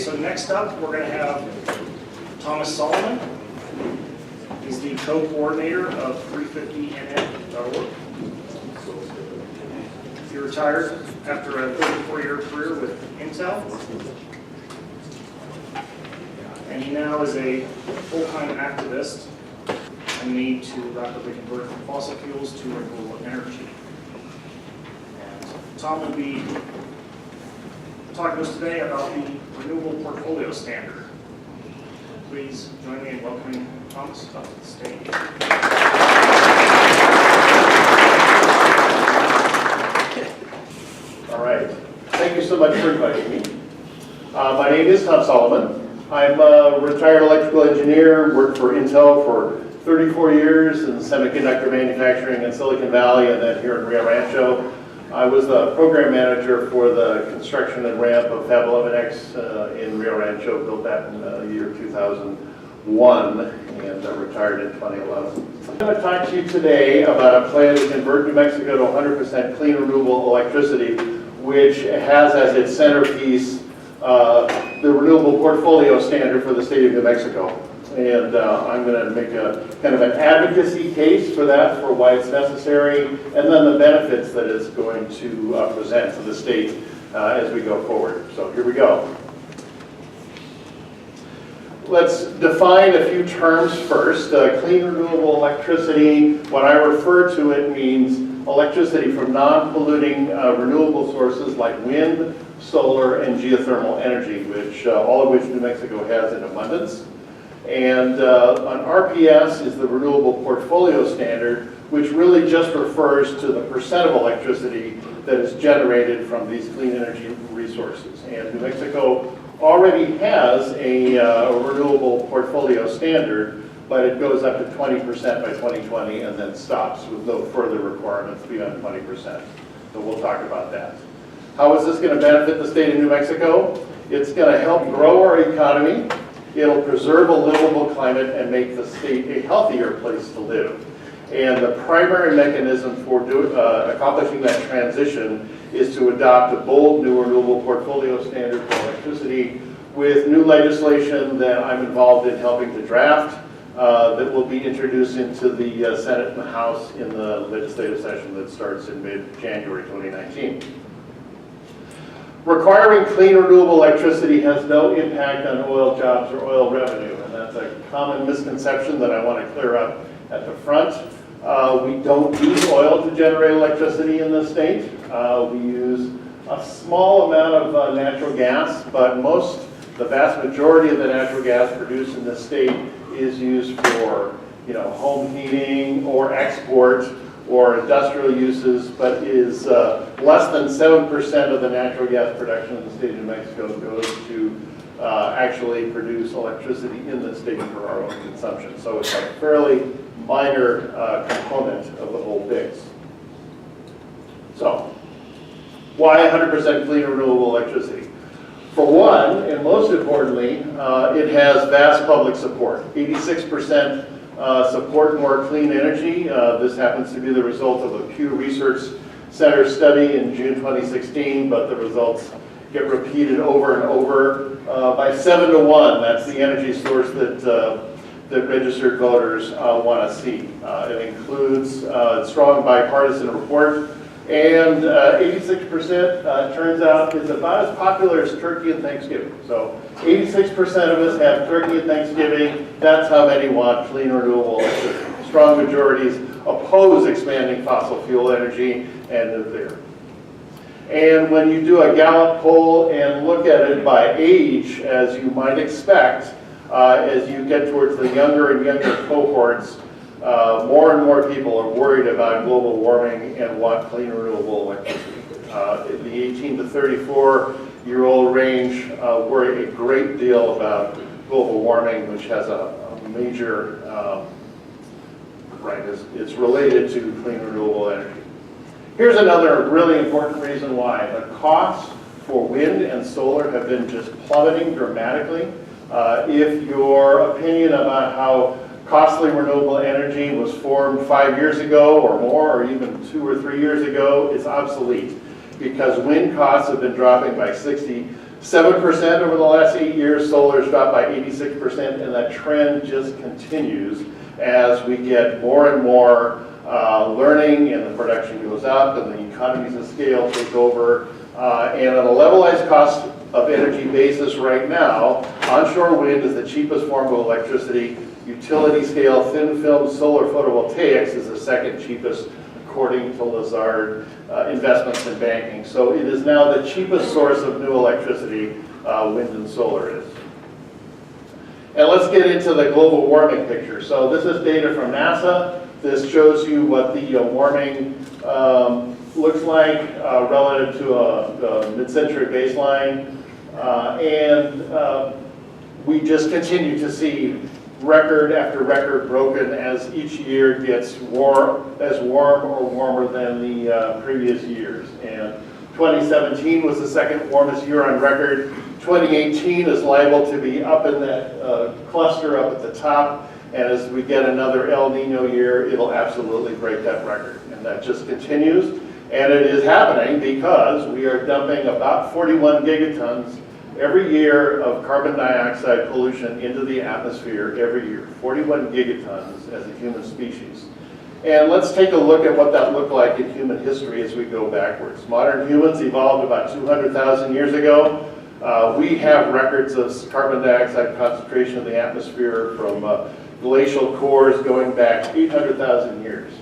So next up, we're going to have Thomas Solomon. He's the co-coordinator of 350NN.org. He retired after a 34-year career with Intel, and he now is a full-time activist and the need to rapidly convert from fossil fuels to renewable energy. And Tom will be talking to us today about the Renewable Portfolio Standard. Please join me in welcoming Thomas up to the stage. All right. Thank you so much for inviting me. My name is Tom Solomon. I'm a retired electrical engineer, worked for Intel for 34 years in semiconductor manufacturing in Silicon Valley and then here in Rio Rancho. I was the program manager for the construction and ramp of Fab 11X in Rio Rancho, built that in the year 2001 and retired in 2011. I'm going to talk to you today about a plan to convert New Mexico to 100% clean renewable electricity, which has as its centerpiece the Renewable Portfolio Standard for the state of New Mexico. And I'm going to make a kind of an advocacy case for that, for why it's necessary, and then the benefits that it's going to present to the state as we go forward. So here we go. Let's define a few terms first. Clean renewable electricity, when I refer to it, means electricity from non-polluting renewable sources like wind, solar, and geothermal energy, which all of which New Mexico has in abundance. And an RPS is the Renewable Portfolio Standard, which really just refers to the percent of electricity that is generated from these clean energy resources. And New Mexico already has a Renewable Portfolio Standard, but it goes up to 20% by 2020 and then stops with no further requirements beyond 20%. So we'll talk about that. How is this going to benefit the state of New Mexico? It's going to help grow our economy. It'll preserve a livable climate and make the state a healthier place to live. And the primary mechanism for accomplishing that transition is to adopt a bold new renewable portfolio standard for electricity with new legislation that I'm involved in helping to draft that will be introduced into the Senate and the House in the legislative session that starts in mid-January 2019. Requiring clean renewable electricity has no impact on oil jobs or oil revenue, and that's a common misconception that I want to clear up at the front. We don't use oil to generate electricity in this state. We use a small amount of natural gas, but the vast majority of the natural gas produced in this state is used for, home heating or export or industrial uses, but is less than 7% of the natural gas production in the state of New Mexico goes to actually produce electricity in the state for our own consumption. So it's a fairly minor component of the whole mix. So, why 100% clean renewable electricity? For one, and most importantly, it has vast public support. 86% support more clean energy. This happens to be the result of a Pew Research Center study in June 2016, but the results get repeated over and over by 7 to 1. That's the energy source that registered voters want to see. It includes a strong bipartisan report, and 86% turns out is about as popular as turkey and Thanksgiving. So 86% of us have turkey and Thanksgiving. That's how many want clean renewable electricity. Strong majorities oppose expanding fossil fuel energy and nuclear. And when you do a Gallup poll and look at it by age, as you might expect, as you get towards the younger and younger cohorts, more and more people are worried about global warming and want clean renewable electricity. In the 18 to 34-year-old range worry a great deal about global warming, which has a major, it's related to clean renewable energy. Here's another really important reason why. The costs for wind and solar have been just plummeting dramatically. If your opinion about how costly renewable energy was formed 5 years ago or more, or even 2 or 3 years ago, is obsolete, because wind costs have been dropping by 60 7% over the last 8 years, solar's dropped by 86%, and that trend just continues as we get more and more learning and the production goes up and the economies of scale take over. And on a levelized cost of energy basis right now, onshore wind is the cheapest form of electricity. Utility scale thin film solar photovoltaics is the second cheapest according to Lazard Investments in Banking. So it is now the cheapest source of new electricity, wind and solar is. And let's get into the global warming picture. So this is data from NASA. This shows you what the warming looks like relative to a mid-century baseline. And we just continue to see record after record broken as each year gets warm or warmer than the previous years. And 2017 was the second warmest year on record. 2018 is liable to be up in that cluster up at the top. And as we get another El Nino year, it'll absolutely break that record. And that just continues. And it is happening because we are dumping about 41 gigatons every year of carbon dioxide pollution into the atmosphere every year. 41 gigatons as a human species. And let's take a look at what that looked like in human history as we go backwards. Modern humans evolved about 200,000 years ago. We have records of carbon dioxide concentration in the atmosphere from glacial cores going back 800,000 years.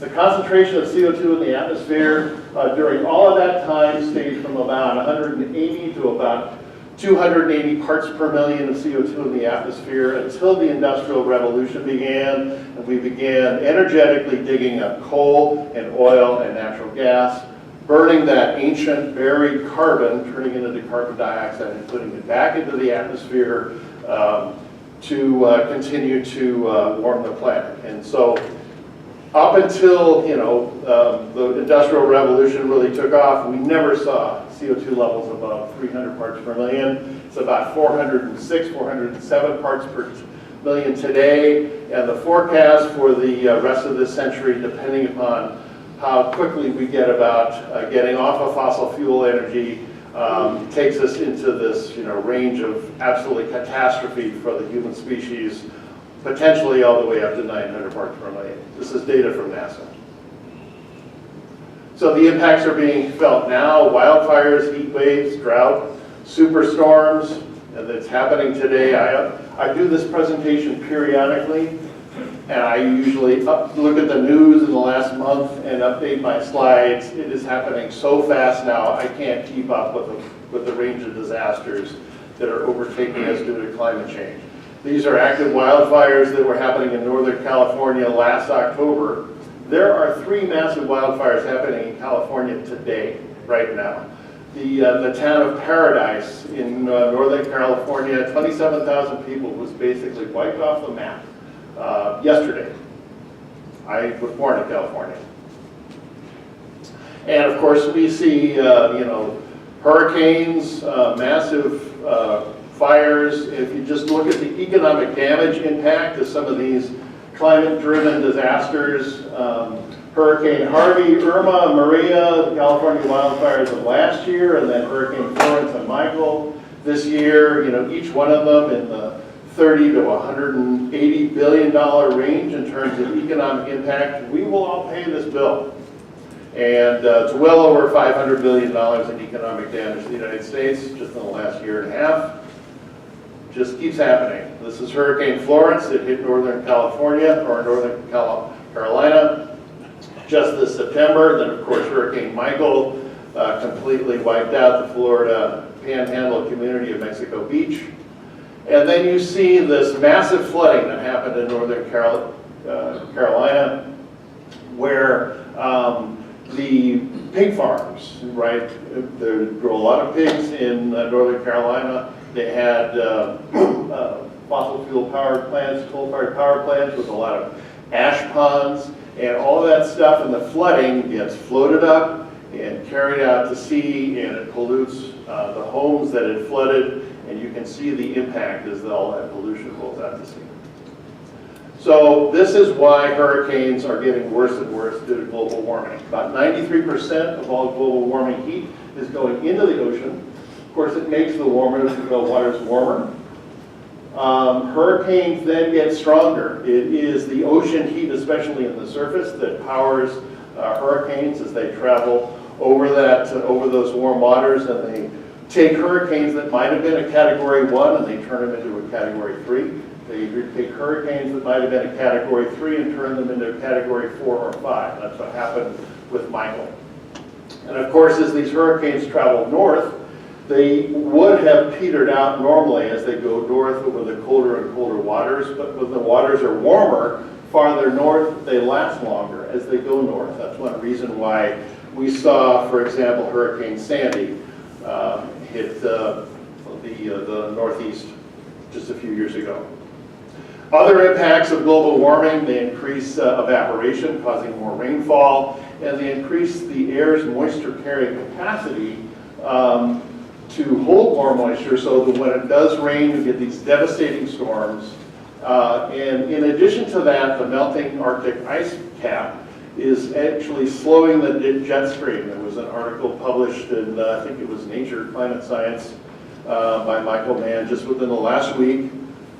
The concentration of CO2 in the atmosphere during all of that time stayed from about 180 to about 280 parts per million of CO2 in the atmosphere until the Industrial Revolution began, and we began energetically digging up coal and oil and natural gas, burning that ancient buried carbon, turning it into carbon dioxide and putting it back into the atmosphere to continue to warm the planet. And so up until, the Industrial Revolution really took off, we never saw CO2 levels above 300 parts per million. It's about 406, 407 parts per million today. And the forecast for the rest of this century, depending upon how quickly we get about getting off of fossil fuel energy, takes us into this range of absolutely catastrophe for the human species, potentially all the way up to 900 parts per million. This is data from NASA. So the impacts are being felt now: wildfires, heat waves, drought, superstorms, and it's happening today. I do this presentation periodically, and I usually look at the news in the last month and update my slides. It is happening so fast now, I can't keep up with the range of disasters that are overtaking us due to climate change. These are active wildfires that were happening in Northern California last October. There are 3 massive wildfires happening in California today, right now. The town of Paradise in Northern California, 27,000 people was basically wiped off the map yesterday. I was born in California. And of course we see, hurricanes, massive fires. If you just look at the economic damage impact of some of these climate-driven disasters, Hurricane Harvey, Irma, Maria, the California wildfires of last year, and then Hurricane Florence and Michael this year, each one of them in the $30 to $180 billion range in terms of economic impact. We will all pay this bill. And it's well over $500 billion in economic damage to the United States just in the last year and a half. Just keeps happening. This is Hurricane Florence. It hit Northern California, or Northern Carolina, just this September. Then, of course, Hurricane Michael completely wiped out the Florida Panhandle community of Mexico Beach. And then you see this massive flooding that happened in Northern Carolina, where the pig farms, right? There grow a lot of pigs in Northern Carolina. They had fossil fuel power plants, coal-fired power plants with a lot of ash ponds, and all of that stuff in the flooding gets floated up and carried out to sea, and it pollutes the homes that it flooded, and you can see the impact as all that pollution rolls out to sea. So this is why hurricanes are getting worse and worse due to global warming. About 93% of all global warming heat is going into the ocean. Of course, it makes the waters warmer. Hurricanes then get stronger. It is the ocean heat, especially in the surface, that powers hurricanes as they travel over those warm waters, and they take hurricanes that might have been a Category 1 and they turn them into a Category 3. They take hurricanes that might have been a Category 3 and turn them into a Category 4 or 5. That's what happened with Michael. And of course, as these hurricanes travel north, they would have petered out normally as they go north over the colder and colder waters, but when the waters are warmer, farther north, they last longer as they go north. That's one reason why we saw, for example, Hurricane Sandy hit the Northeast just a few years ago. Other impacts of global warming, they increase evaporation, causing more rainfall, and they increase the air's moisture carrying capacity to hold more moisture so that when it does rain, we get these devastating storms. And in addition to that, the melting Arctic ice cap is actually slowing the jet stream. There was an article published in, I think it was Nature Climate Science by Michael Mann just within the last week,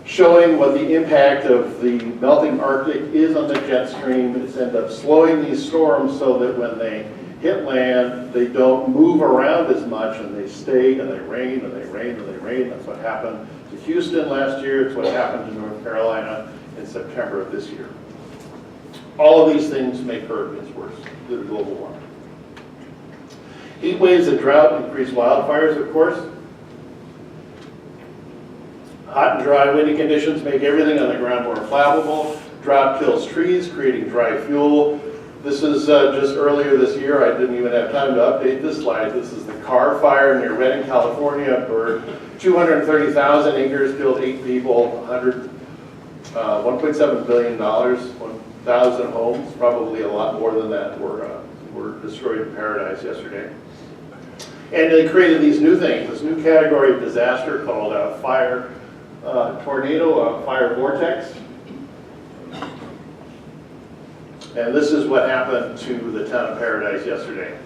showing what the impact of the melting Arctic is on the jet stream. It's ended up slowing these storms so that when they hit land, they don't move around as much and they stay and they rain and they rain and they rain. That's what happened to Houston last year. It's what happened to North Carolina in September of this year. All of these things make hurricanes worse due to global warming. Heat waves and drought increase wildfires, of course. Hot and dry windy conditions make everything on the ground more flammable. Drought kills trees, creating dry fuel. This is just earlier this year. I didn't even have time to update this slide. This is the Carr fire near Redding, California, where 230,000 acres killed 8 people, $1.7 billion, 1,000 homes, probably a lot more than that were destroyed in Paradise yesterday. And they created these new things, this new category of disaster called fire tornado, fire vortex. And this is what happened to the town of Paradise yesterday.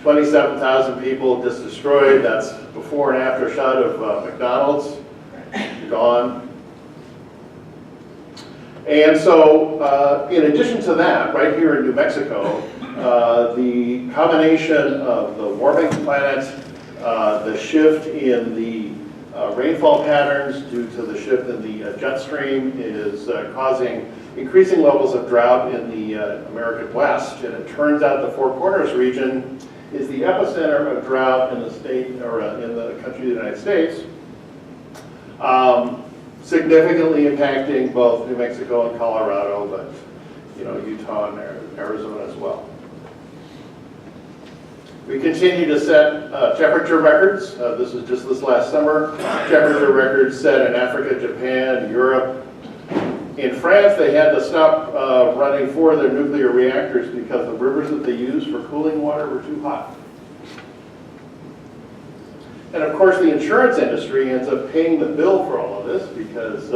27,000 people just destroyed. That's before and after shot of McDonald's, gone. And so, in addition to that, right here in New Mexico, the combination of the warming planet, the shift in the rainfall patterns due to the shift in the jet stream is causing increasing levels of drought in the American West. And it turns out the Four Corners region is the epicenter of drought in the state, or in the country of the United States, significantly impacting both New Mexico and Colorado, but Utah and Arizona as well. We continue to set temperature records. This is just this last summer. Temperature records set in Africa, Japan, Europe. In France, they had to stop running 4 of their nuclear reactors because the rivers that they used for cooling water were too hot. And of course, the insurance industry ends up paying the bill for all of this because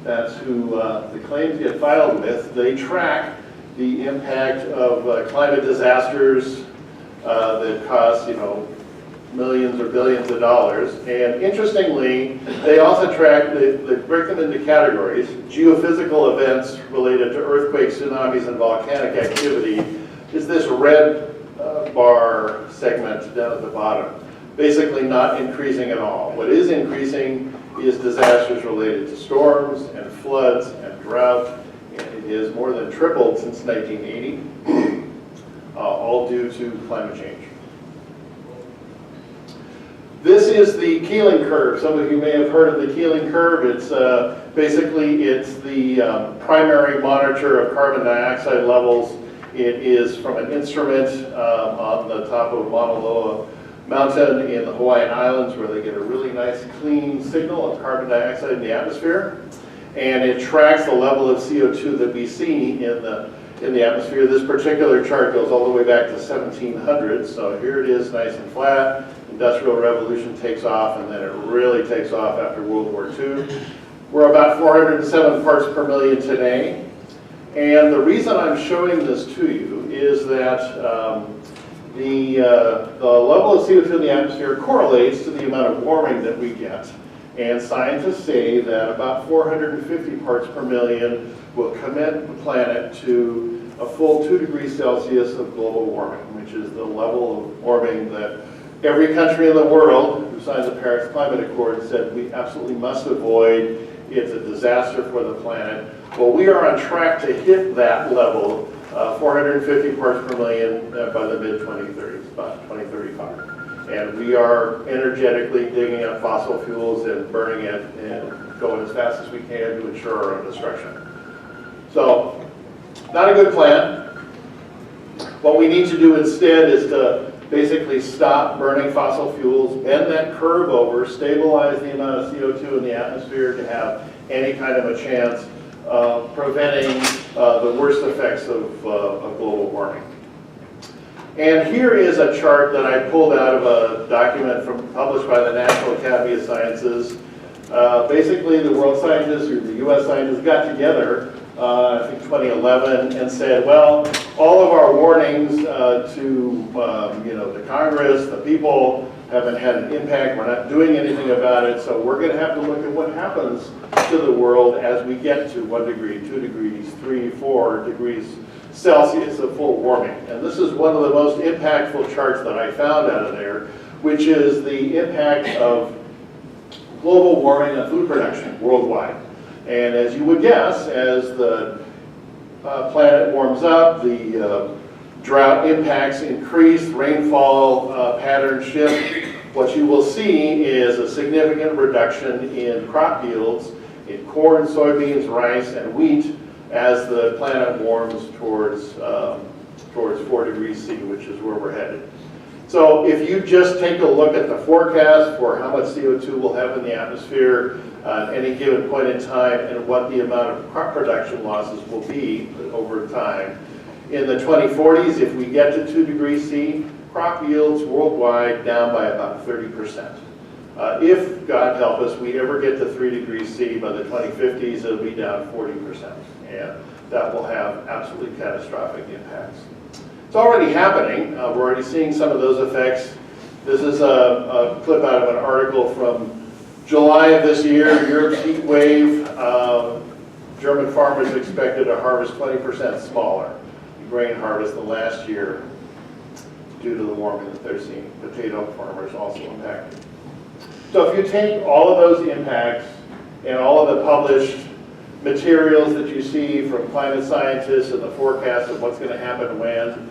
that's who the claims get filed with. They track the impact of climate disasters that cost, millions or billions of dollars. And interestingly, they also track, they break them into categories. Geophysical events related to earthquakes, tsunamis, and volcanic activity is this red bar segment down at the bottom. Basically not increasing at all. What is increasing is disasters related to storms and floods and drought. And it has more than tripled since 1980, all due to climate change. This is the Keeling Curve. Some of you may have heard of the Keeling Curve. It's basically the primary monitor of carbon dioxide levels. It is from an instrument on the top of Mauna Loa Mountain in the Hawaiian Islands, where they get a really nice clean signal of carbon dioxide in the atmosphere. And it tracks the level of CO2 that we see in the atmosphere. This particular chart goes all the way back to 1700. So here it is, nice and flat. Industrial Revolution takes off, and then it really takes off after World War II. We're about 407 parts per million today. And the reason I'm showing this to you is that the level of CO2 in the atmosphere correlates to the amount of warming that we get. And scientists say that about 450 parts per million will commit the planet to a full 2 degrees Celsius of global warming, which is the level of warming that every country in the world who signed the Paris Climate Accord said we absolutely must avoid. It's a disaster for the planet. Well, we are on track to hit that level, 450 parts per million by the mid-2030s, about 2035. And we are energetically digging up fossil fuels and burning it and going as fast as we can to ensure our own destruction. So, not a good plan. What we need to do instead is to basically stop burning fossil fuels, bend that curve over, stabilize the amount of CO2 in the atmosphere to have any kind of a chance of preventing the worst effects of global warming. And here is a chart that I pulled out of a document published by the National Academy of Sciences. Basically, the world scientists, or the US scientists, got together, I think 2011, and said, well, all of our warnings to the Congress, the people, haven't had an impact. We're not doing anything about it, so we're going to have to look at what happens to the world as we get to 1 degree, 2 degrees, 3, 4 degrees Celsius of full warming. And this is one of the most impactful charts that I found out of there, which is the impact of global warming on food production worldwide. And as you would guess, as the planet warms up, the drought impacts increase, rainfall patterns shift. What you will see is a significant reduction in crop yields in corn, soybeans, rice, and wheat as the planet warms towards 4 degrees C, which is where we're headed. So if you just take a look at the forecast for how much CO2 we'll have in the atmosphere at any given point in time and what the amount of crop production losses will be over time, in the 2040s, if we get to 2 degrees C, crop yields worldwide down by about 30%. If, God help us, we ever get to 3 degrees C, by the 2050s, it'll be down 40%. And that will have absolutely catastrophic impacts. It's already happening. We're already seeing some of those effects. This is a clip out of an article from July of this year, Europe's heat wave. German farmers expected to harvest 20% smaller grain harvest than last year due to the warming that they're seeing. Potato farmers also impacted. So if you take all of those impacts and all of the published materials that you see from climate scientists and the forecast of what's going to happen when,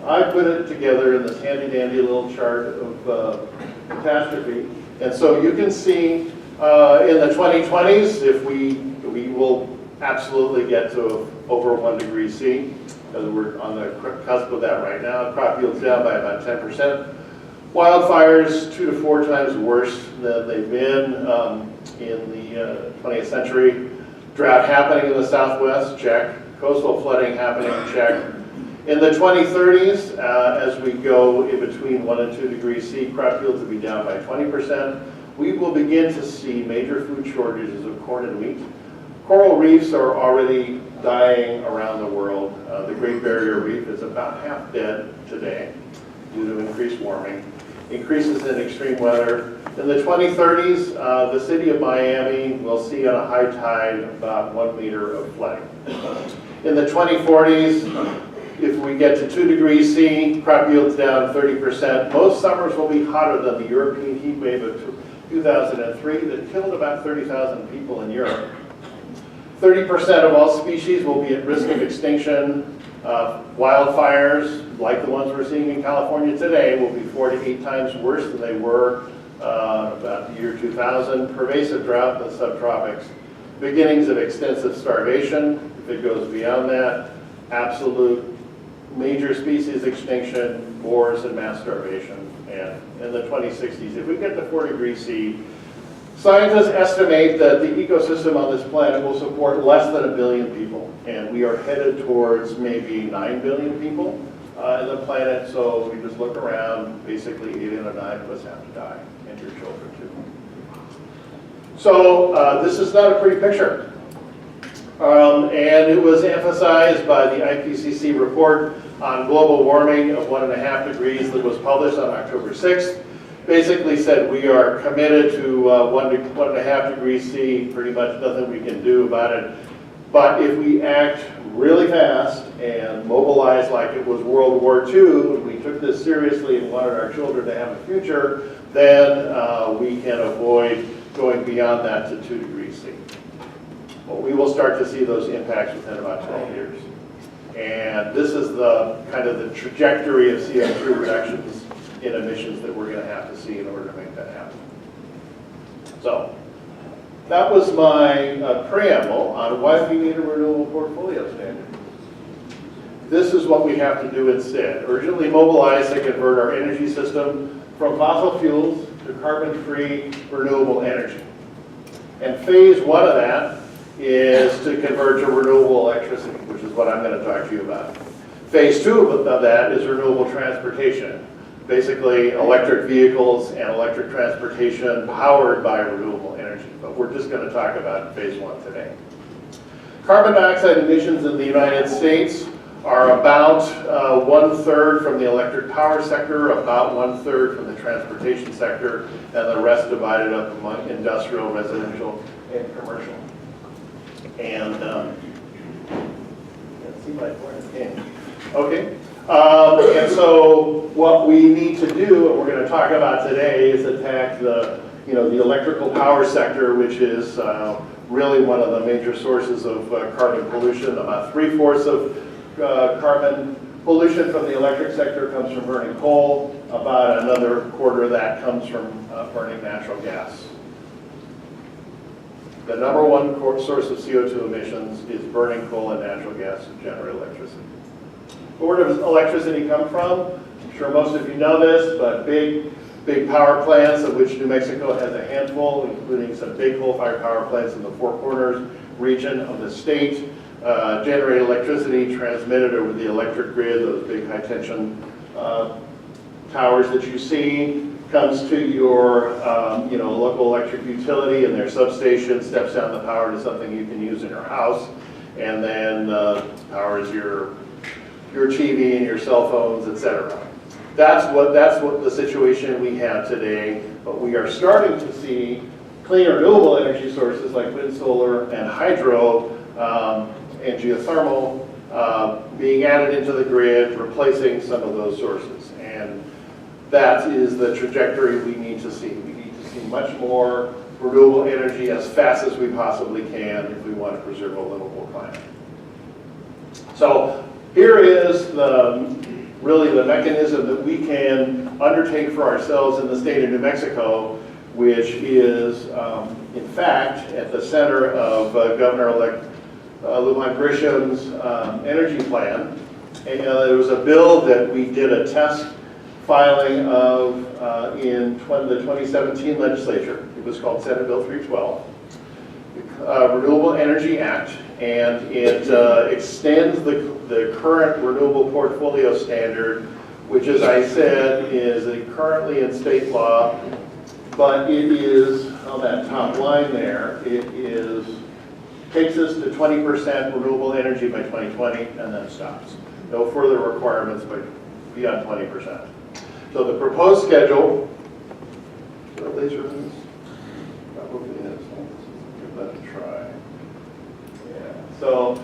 I put it together in this handy-dandy little chart of catastrophe. And so you can see in the 2020s, if we will absolutely get to over 1 degree C, because we're on the cusp of that right now. Crop yields down by about 10%. Wildfires 2 to 4 times worse than they've been in the 20th century. Drought happening in the Southwest, check. Coastal flooding happening, check. In the 2030s, as we go in between 1 and 2 degrees C, crop yields will be down by 20%. We will begin to see major food shortages of corn and wheat. Coral reefs are already dying around the world. The Great Barrier Reef is about half dead today due to increased warming. Increases in extreme weather. In the 2030s, the city of Miami will see on a high tide about 1 meter of flooding. In the 2040s, if we get to 2 degrees C, crop yields down 30%. Most summers will be hotter than the European heat wave of 2003 that killed about 30,000 people in Europe. 30% of all species will be at risk of extinction. Wildfires, like the ones we're seeing in California today, will be 4 to 8 times worse than they were about the year 2000. Pervasive drought in the subtropics. Beginnings of extensive starvation. If it goes beyond that, absolute major species extinction, wars, and mass starvation. And in the 2060s, if we get to 4 degrees C, scientists estimate that the ecosystem on this planet will support less than 1 billion people. And we are headed towards maybe 9 billion people in the planet. So we just look around, basically 8 out of 9 of us have to die, and your children too. So this is not a pretty picture. And it was emphasized by the IPCC report on global warming of 1.5 degrees that was published on October 6th. Basically said we are committed to 1.5 degrees C, pretty much nothing we can do about it. But if we act really fast and mobilize like it was World War II, and we took this seriously and wanted our children to have a future, then we can avoid going beyond that to 2 degrees C. Well, we will start to see those impacts within about 12 years. And this is the kind of the trajectory of CO2 reductions in emissions that we're going to have to see in order to make that happen. So that was my preamble on why we need a renewable portfolio standard. This is what we have to do instead. Urgently mobilize to convert our energy system from fossil fuels to carbon-free renewable energy. And phase one of that is to convert to renewable electricity, which is what I'm going to talk to you about. Phase two of that is renewable transportation. Basically electric vehicles and electric transportation powered by renewable energy. But we're just going to talk about phase one today. Carbon dioxide emissions in the United States are about 1/3 from the electric power sector, about 1/3 from the transportation sector, and the rest divided up among industrial, residential, and commercial. And let's see my point. Okay. And so what we need to do, what we're going to talk about today, is attack the electrical power sector, which is really one of the major sources of carbon pollution. About 3/4 of carbon pollution from the electric sector comes from burning coal. About another quarter of that comes from burning natural gas. The number one source of CO2 emissions is burning coal and natural gas to generate electricity. Where does electricity come from? I'm sure most of you know this, but big power plants, of which New Mexico has a handful, including some big coal-fired power plants in the Four Corners region of the state, generate electricity transmitted over the electric grid. Those big high-tension towers that you see comes to your local electric utility, and their substation steps down the power to something you can use in your house, and then powers your TV and your cell phones, etc. That's what the situation we have today. But we are starting to see clean renewable energy sources like wind, solar, and hydro and geothermal being added into the grid, replacing some of those sources. And that is the trajectory we need to see. We need to see much more renewable energy as fast as we possibly can if we want to preserve a livable planet. So here is really the mechanism that we can undertake for ourselves in the state of New Mexico, which is, in fact, at the center of Governor-elect Lujan Grisham's energy plan. And there was a bill that we did a test filing of in the 2017 legislature. It was called Senate Bill 312, Renewable Energy Act, and it extends the current renewable portfolio standard, which, as I said, is currently in state law, but it is, on that top line there, takes us to 20% renewable energy by 2020 and then stops. No further requirements beyond 20%. So the proposed schedule, laser moves? Probably is. Give that a try. Yeah. So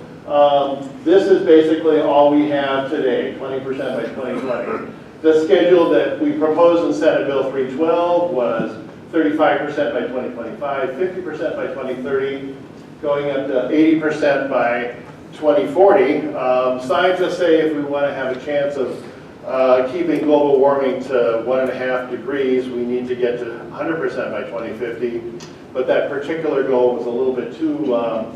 this is basically all we have today, 20% by 2020. The schedule that we proposed in Senate Bill 312 was 35% by 2025, 50% by 2030, going up to 80% by 2040. Scientists say if we want to have a chance of keeping global warming to 1.5 degrees, we need to get to 100% by 2050. But that particular goal was a little bit too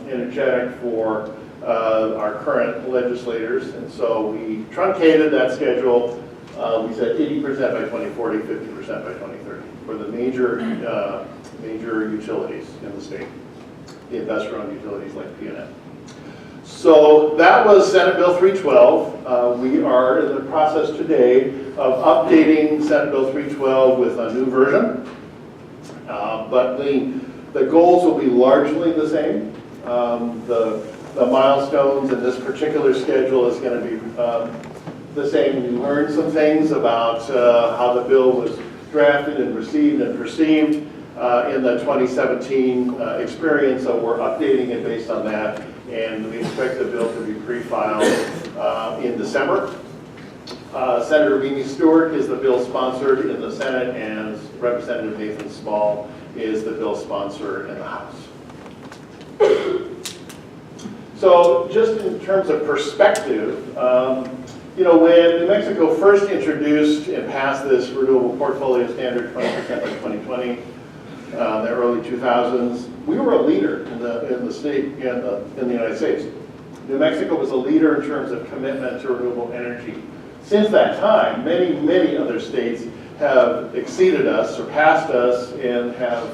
energetic for our current legislators, and so we truncated that schedule. We said 80% by 2040, 50% by 2030 for the major utilities in the state, the investor-owned utilities like PNM. So that was Senate Bill 312. We are in the process today of updating Senate Bill 312 with a new version, but the goals will be largely the same. The milestones in this particular schedule is going to be the same. We learned some things about how the bill was drafted and received and perceived in the 2017 experience, so we're updating it based on that, and we expect the bill to be pre-filed in December. Senator Mimi Stewart is the bill sponsor in the Senate, and Representative Nathan Small is the bill sponsor in the House. So just in terms of perspective, you know, when New Mexico first introduced and passed this renewable portfolio standard 20% by 2020, in the early 2000s, we were a leader in the state, in the United States. New Mexico was a leader in terms of commitment to renewable energy. Since that time, many, many other states have exceeded us, surpassed us, and have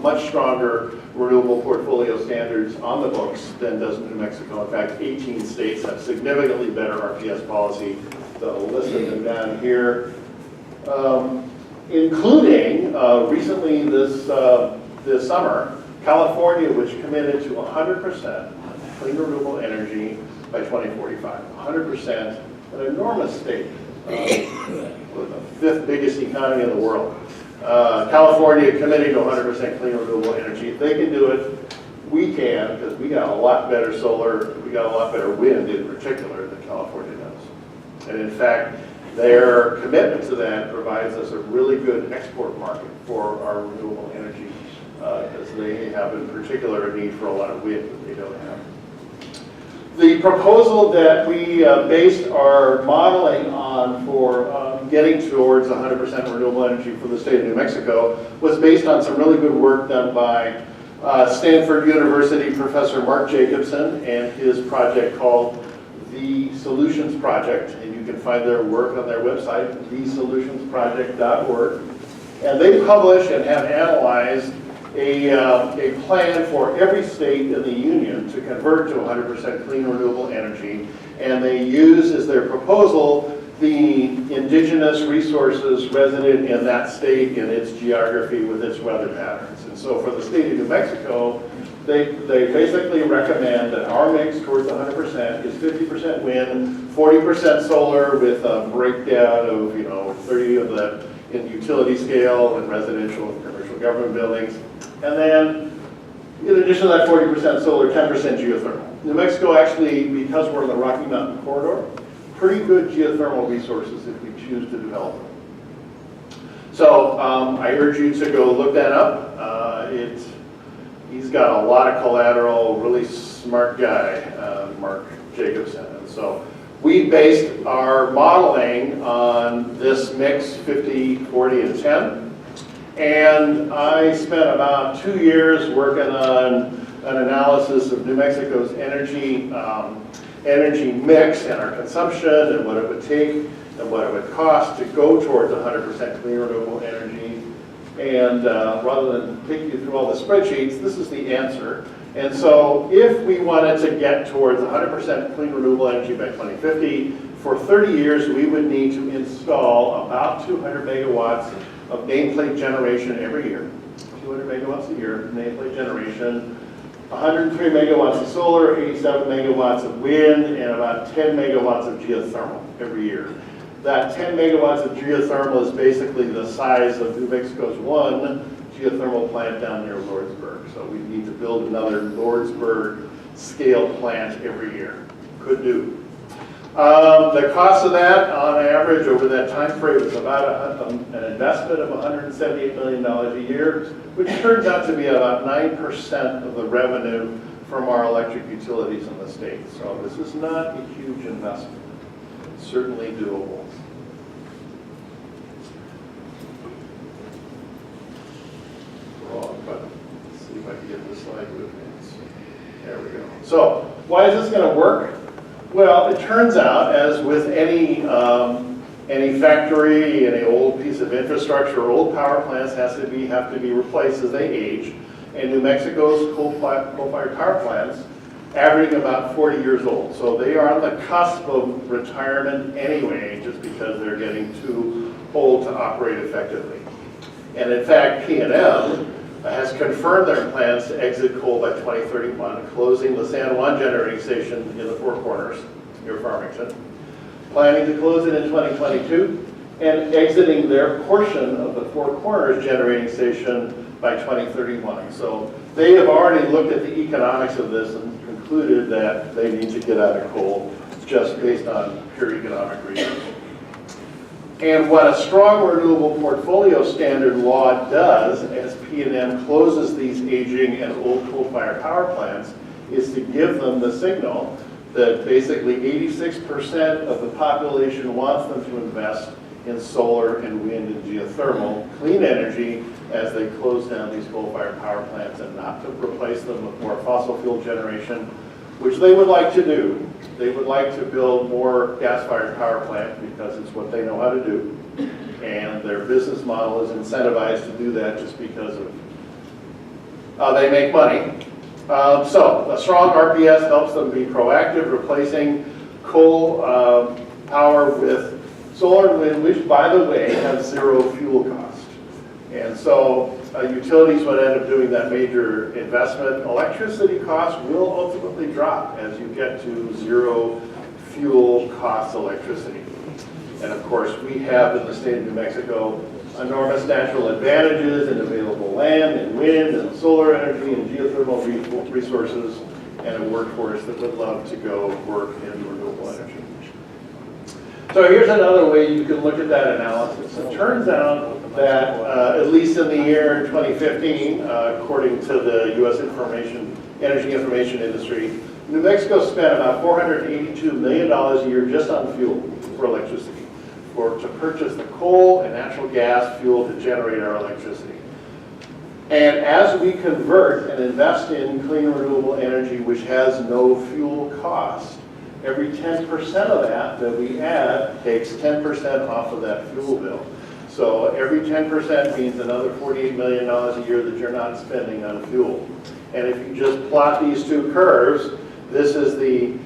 much stronger renewable portfolio standards on the books than does New Mexico. In fact, 18 states have significantly better RPS policy. So I'll list them down here, including recently this summer, California, which committed to 100% clean renewable energy by 2045. 100%, an enormous state, with the 5th biggest economy in the world. California committing to 100% clean renewable energy. If they can do it, we can, because we got a lot better solar, we got a lot better wind in particular than California does. And in fact, their commitment to that provides us a really good export market for our renewable energy, because they have in particular a need for a lot of wind that they don't have. The proposal that we based our modeling on for getting towards 100% renewable energy for the state of New Mexico was based on some really good work done by Stanford University professor Mark Jacobson and his project called The Solutions Project. And you can find their work on their website, thesolutionsproject.org. And they publish and have analyzed a plan for every state in the union to convert to 100% clean renewable energy, and they use as their proposal the indigenous resources resident in that state, in its geography, with its weather patterns. And so for the state of New Mexico, they basically recommend that our mix towards 100% is 50% wind, 40% solar, with a breakdown of, you know, 30 of the in utility scale and residential and commercial government buildings. And then, in addition to that 40% solar, 10% geothermal. New Mexico actually, because we're in the Rocky Mountain corridor, pretty good geothermal resources if we choose to develop them. So I urge you to go look that up. He's got a lot of collateral, really smart guy, Mark Jacobson. And so we based our modeling on this mix, 50, 40, and 10. And I spent about 2 years working on an analysis of New Mexico's energy mix and our consumption and what it would take and what it would cost to go towards 100% clean renewable energy. And rather than take you through all the spreadsheets, this is the answer. And so if we wanted to get towards 100% clean renewable energy by 2050, for 30 years we would need to install about 200 megawatts of nameplate generation every year. 200 megawatts a year, nameplate generation. 103 megawatts of solar, 87 megawatts of wind, and about 10 megawatts of geothermal every year. That 10 megawatts of geothermal is basically the size of New Mexico's one geothermal plant down near Lordsburg. So we need to build another Lordsburg scale plant every year. Could do. The cost of that, on average, over that time frame, is about an investment of $178 million a year, which turns out to be about 9% of the revenue from our electric utilities in the state. So this is not a huge investment. It's certainly doable. Wrong button. Let's see if I can get this slide moving. There we go. So why is this going to work? Well, it turns out, as with any factory, any old piece of infrastructure, old power plants have to be replaced as they age. And New Mexico's coal-fired power plants averaging about 40 years old. So they are on the cusp of retirement anyway, just because they're getting too old to operate effectively. And in fact, P&M has confirmed their plans to exit coal by 2031, closing the San Juan generating station in the Four Corners near Farmington. planning to close it in 2022, and exiting their portion of the Four Corners generating station by 2031. So they have already looked at the economics of this and concluded that they need to get out of coal just based on pure economic reasons. And what a strong renewable portfolio standard law does as P&M closes these aging and old coal-fired power plants is to give them the signal that basically 86% of the population wants them to invest in solar and wind and geothermal, clean energy, as they close down these coal-fired power plants and not to replace them with more fossil fuel generation, which they would like to do. They would like to build more gas-fired power plants because it's what they know how to do. And their business model is incentivized to do that just because of how they make money. So a strong RPS helps them be proactive, replacing coal power with solar and wind, which, by the way, have zero fuel cost. And so utilities would end up doing that major investment. Electricity costs will ultimately drop as you get to zero fuel cost electricity. And of course, we have in the state of New Mexico enormous natural advantages in available land and wind and solar energy and geothermal resources, and a workforce that would love to go work in renewable energy. So here's another way you can look at that analysis. It turns out that at least in the year 2015, according to the U.S. Energy Information Industry, New Mexico spent about $482 million a year just on fuel for electricity, to purchase the coal and natural gas fuel to generate our electricity. And as we convert and invest in clean renewable energy, which has no fuel cost, every 10% of that we add takes 10% off of that fuel bill. So every 10% means another $48 million a year that you're not spending on fuel. And if you just plot these two curves, this is the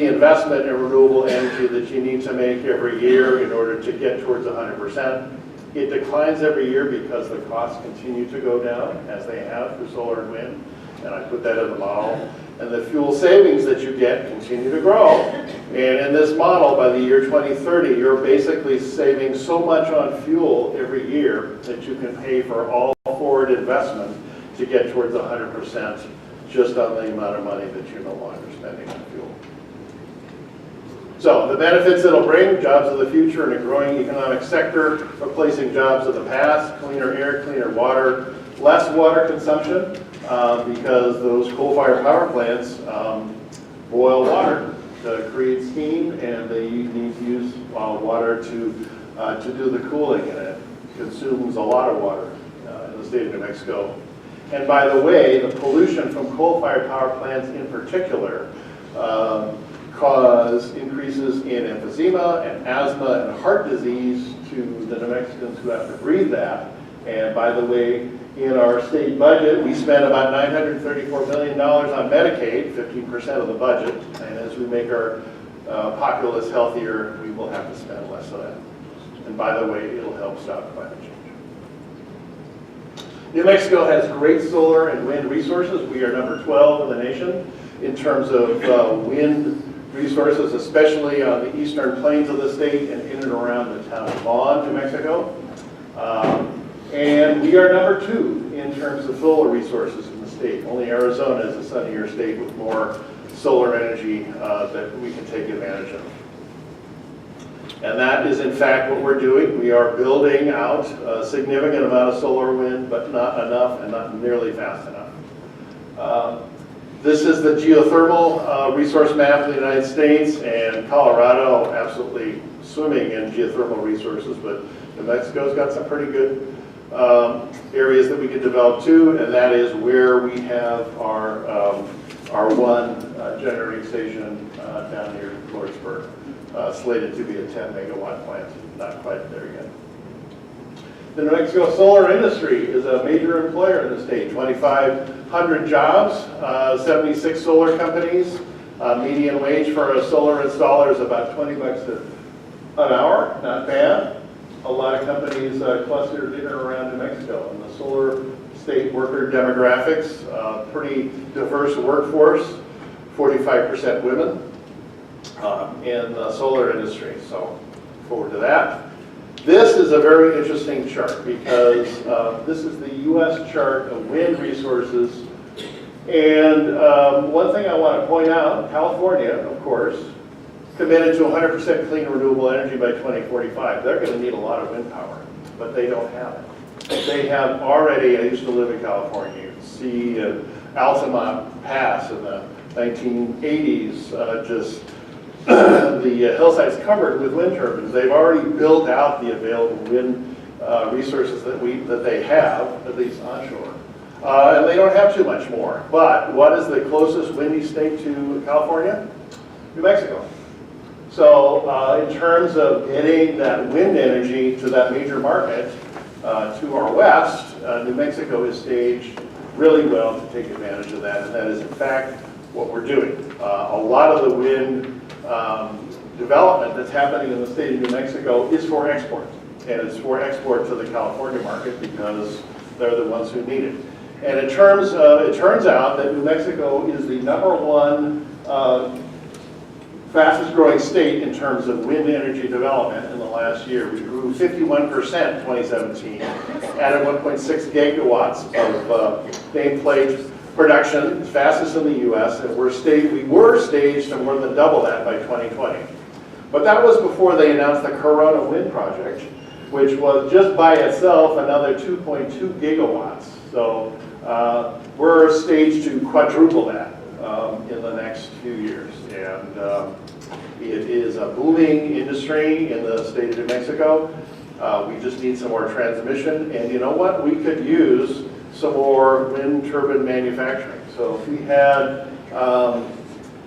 investment in renewable energy that you need to make every year in order to get towards 100%. It declines every year because the costs continue to go down, as they have for solar and wind, and I put that in the model. And the fuel savings that you get continue to grow. And in this model, by the year 2030, you're basically saving so much on fuel every year that you can pay for all forward investment to get towards 100% just on the amount of money that you're no longer spending on fuel. So the benefits it'll bring: jobs of the future in a growing economic sector, replacing jobs of the past, cleaner air, cleaner water, less water consumption, because those coal-fired power plants boil water to create steam, and they need to use water to do the cooling, and it consumes a lot of water in the state of New Mexico. And by the way, the pollution from coal-fired power plants in particular cause increases in emphysema and asthma and heart disease to the New Mexicans who have to breathe that. And by the way, in our state budget, we spend about $934 million on Medicaid, 15% of the budget. And as we make our populace healthier, we will have to spend less of that. And by the way, it'll help stop climate change. New Mexico has great solar and wind resources. We are number 12 in the nation in terms of wind resources, especially on the eastern plains of the state and in and around the town of Vaughn, New Mexico. And we are number 2 in terms of solar resources in the state. Only Arizona is a sunnier state with more solar energy that we can take advantage of. And that is in fact what we're doing. We are building out a significant amount of solar wind, but not enough and not nearly fast enough. This is the geothermal resource map of the United States, and Colorado absolutely swimming in geothermal resources, but New Mexico's got some pretty good areas that we could develop too, and that is where we have our one generating station down near Lordsburg, slated to be a 10 megawatt plant, not quite there yet. The New Mexico solar industry is a major employer in the state, 2,500 jobs, 76 solar companies. Median wage for a solar installer is about $20 an hour, not bad. A lot of companies clustered in and around New Mexico. And the solar state worker demographics, pretty diverse workforce, 45% women. in the solar industry. So forward to that. This is a very interesting chart because this is the U.S. chart of wind resources. And one thing I want to point out, California, of course, committed to 100% clean renewable energy by 2045. They're going to need a lot of wind power, but they don't have it. They have already, I used to live in California, you can see Altamont Pass in the 1980s, just the hillsides covered with wind turbines. They've already built out the available wind resources that they have, at least onshore. And they don't have too much more. But what is the closest windy state to California? New Mexico. So in terms of getting that wind energy to that major market to our west, New Mexico is staged really well to take advantage of that. And that is, in fact, what we're doing. A lot of the wind development that's happening in the state of New Mexico is for export. And it's for export to the California market because they're the ones who need it. And it turns out that New Mexico is the #1 fastest growing state in terms of wind energy development in the last year. We grew 51% in 2017, added 1.6 gigawatts of nameplate production, fastest in the U.S., and we were staged to more than double that by 2020. But that was before they announced the Corona Wind Project, which was just by itself another 2.2 gigawatts. So we're staged to quadruple that in the next few years. And it is a booming industry in the state of New Mexico. We just need some more transmission. And you know what? We could use some more wind turbine manufacturing. So if we had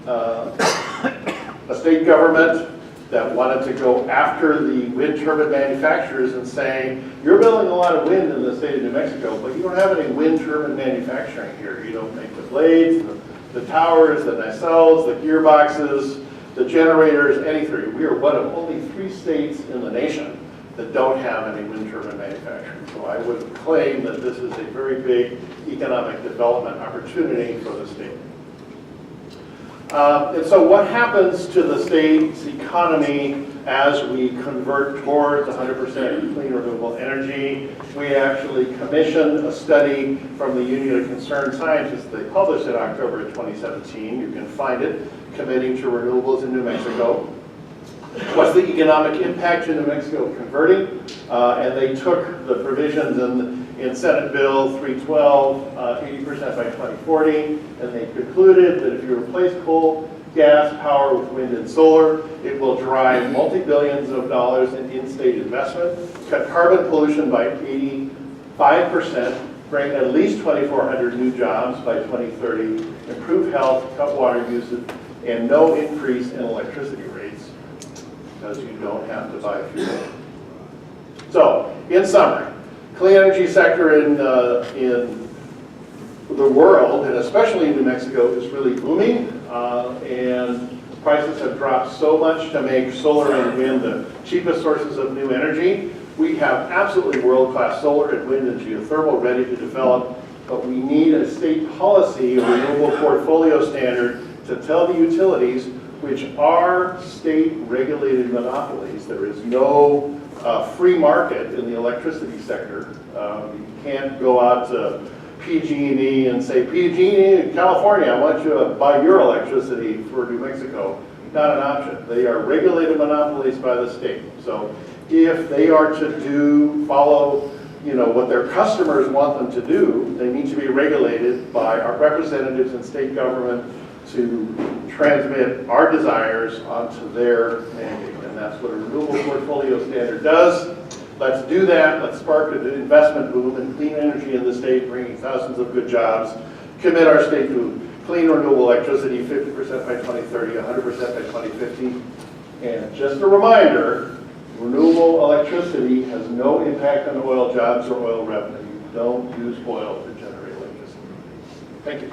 a state government that wanted to go after the wind turbine manufacturers and saying, you're building a lot of wind in the state of New Mexico, but you don't have any wind turbine manufacturing here. You don't make the blades, the towers, the nacelles, the gearboxes, the generators, anything. We are one of only 3 states in the nation that don't have any wind turbine manufacturing. So I would claim that this is a very big economic development opportunity for the state. And so what happens to the state's economy as we convert towards 100% clean renewable energy? We actually commissioned a study from the Union of Concerned Scientists. They published it in October of 2017. You can find it, Committing to Renewables in New Mexico. What's the economic impact in New Mexico of converting? And they took the provisions in Senate Bill 312, 80% by 2040, and they concluded that if you replace coal, gas, power with wind and solar, it will drive multi-billions of dollars in in-state investment, cut carbon pollution by 85%, bring at least 2,400 new jobs by 2030, improve health, cut water usage, and no increase in electricity rates because you don't have to buy fuel. So, in summary, clean energy sector in the world, and especially in New Mexico, is really booming, and prices have dropped so much to make solar and wind the cheapest sources of new energy. We have absolutely world-class solar and wind and geothermal ready to develop, but we need a state policy, a renewable portfolio standard, to tell the utilities, which are state-regulated monopolies. There is no free market in the electricity sector. You can't go out to PG&E and say, PG&E in California, I want you to buy your electricity for New Mexico. Not an option. They are regulated monopolies by the state. So if they are to follow what their customers want them to do, they need to be regulated by our representatives in state government to transmit our desires onto their mandate. And that's what a renewable portfolio standard does. Let's do that. Let's spark an investment boom in clean energy in the state, bringing thousands of good jobs. Commit our state to clean renewable electricity, 50% by 2030, 100% by 2050. And just a reminder, renewable electricity has no impact on oil jobs or oil revenue. You don't use oil to generate electricity. Thank you.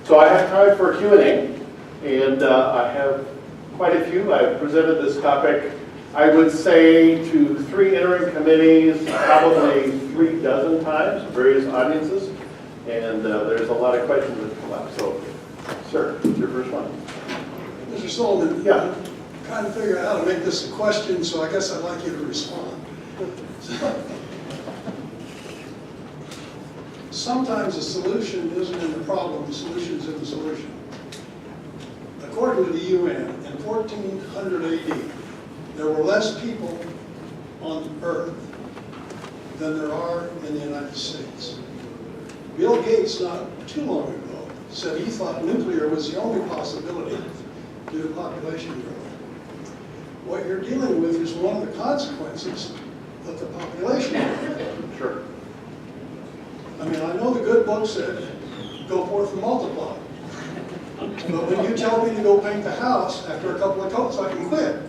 So I have time for Q&A, and I have quite a few. I've presented this topic, I would say, to 3 interim committees, probably 36 times, various audiences, and there's a lot of questions that come up. So, sir, it's your first one. Mr. Sullivan, Yeah. I'm trying to figure out how to make this a question, so I guess I'd like you to respond. Sometimes the solution isn't in the problem, the solution's in the solution. According to the UN, in 1400 AD, there were less people on Earth than there are in the United States. Bill Gates, not too long ago, said he thought nuclear was the only possibility due to population growth. What you're dealing with is one of the consequences of the population growth. Sure. I mean, I know the good book said, go forth and multiply. But when you tell me to go paint the house, after a couple of coats, I can quit.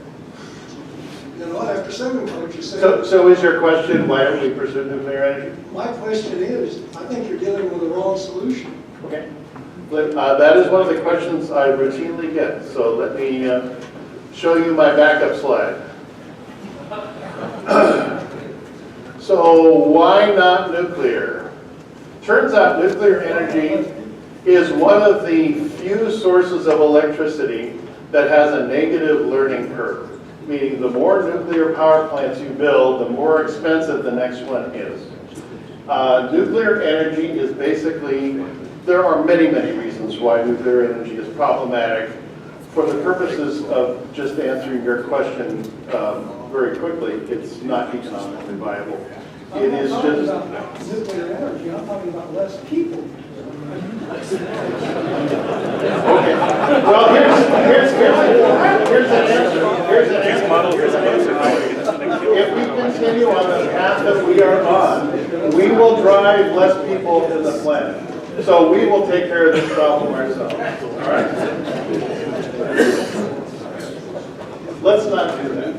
You know, after 7 coats, you say... So is your question, why don't we pursue nuclear energy? My question is, I think you're dealing with the wrong solution. Okay. That is one of the questions I routinely get, so let me show you my backup slide. So why not nuclear? Turns out nuclear energy is one of the few sources of electricity that has a negative learning curve, meaning the more nuclear power plants you build, the more expensive the next one is. Nuclear energy is basically, there are many, many reasons why nuclear energy is problematic. For the purposes of just answering your question very quickly, it's not economically viable. It is I'm not just... talking about nuclear energy, I'm talking about less people. Okay. Well, here's an answer. If we continue on the path that we are on, we will drive less people in the planet. So we will take care of this problem ourselves. All right? Let's not do that.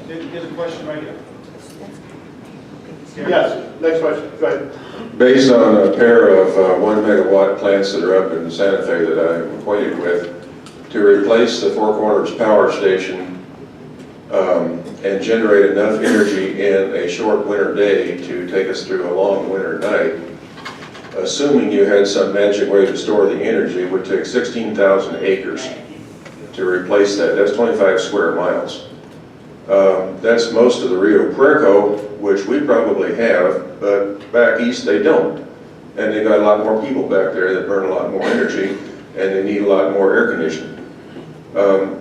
Here's a question right here. Yes, next question. Go ahead. Based on a pair of 1 megawatt plants that are up in Santa Fe that I'm acquainted with, to replace the Four Corners power station and generate enough energy in a short winter day to take us through a long winter night, assuming you had some magic way to store the energy, would take 16,000 acres to replace that. That's 25 square miles. That's most of the Rio Preco, which we probably have, but back east they don't. And they've got a lot more people back there that burn a lot more energy, and they need a lot more air conditioning.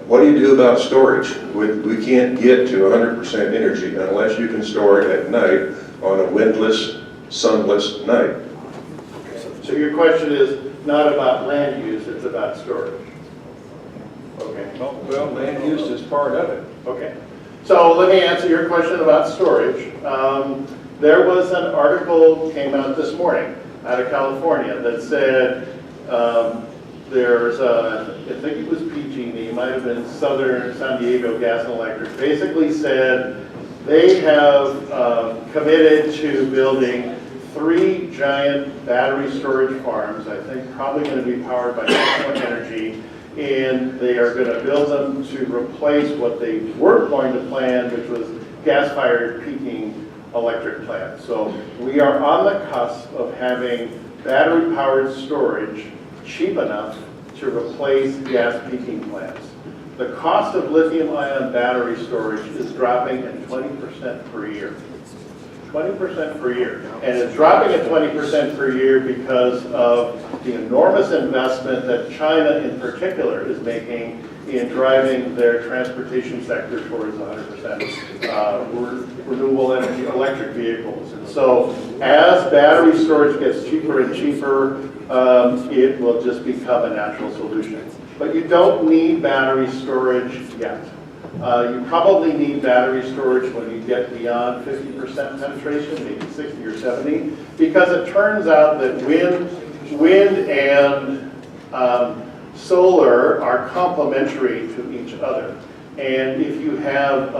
What do you do about storage? We can't get to 100% energy unless you can store it at night on a windless, sunless night. So your question is not about land use, it's about storage. Okay. Well, land use is part of it. Okay. So let me answer your question about storage. There was an article came out this morning out of California that said there's I think it was PG&E, it might have been Southern San Diego Gas and Electric, basically said they have committed to building 3 giant battery storage farms, I think probably going to be powered by nuclear energy, and they are going to build them to replace what they were going to plan, which was gas-fired peaking electric plants. So we are on the cusp of having battery-powered storage cheap enough to replace gas peaking plants. The cost of lithium-ion battery storage is dropping at 20% per year. 20% per year. And it's dropping at 20% per year because of the enormous investment that China in particular is making in driving their transportation sector towards 100% renewable energy electric vehicles. And so as battery storage gets cheaper and cheaper, it will just become a natural solution. But you don't need battery storage yet. You probably need battery storage when you get beyond 50% penetration, maybe 60 or 70, because it turns out that wind and solar are complementary to each other. And if you have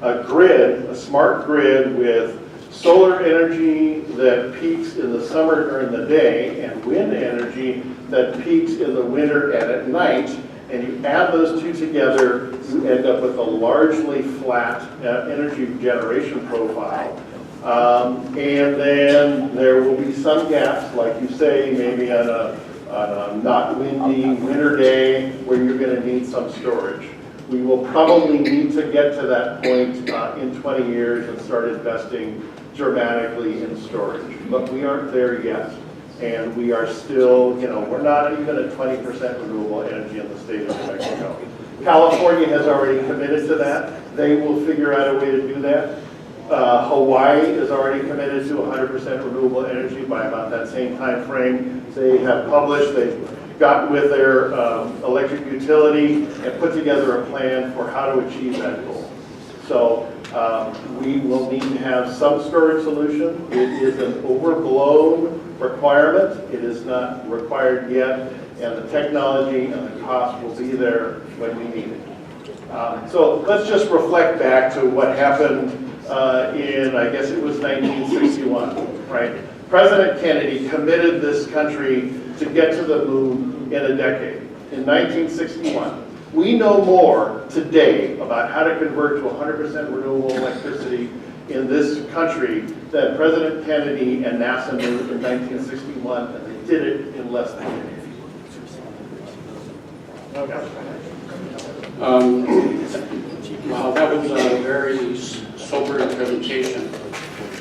a grid, a smart grid with solar energy that peaks in the summer during the day and wind energy that peaks in the winter and at night, and you add those two together, you end up with a largely flat energy generation profile. And then there will be some gaps, like you say, maybe on a on a not windy winter day where you're going to need some storage. We will probably need to get to that point in 20 years and start investing dramatically in storage. But we aren't there yet. And we are still, we're not even at 20% renewable energy in the state of New Mexico. California has already committed to that. They will figure out a way to do that. Hawaii is already committed to 100% renewable energy by about that same time frame. They have published, they've got with their electric utility and put together a plan for how to achieve that goal. So we will need to have some storage solution. It is an overblown requirement. It is not required yet, and the technology and the cost will be there when we need it. So let's just reflect back to what happened in, I guess it was 1961, right? President Kennedy committed this country to get to the moon in a decade, in 1961. We know more today about how to convert to 100% renewable electricity in this country than President Kennedy and NASA knew in 1961, and they did it in less than a decade. Wow, that was a very sobering presentation.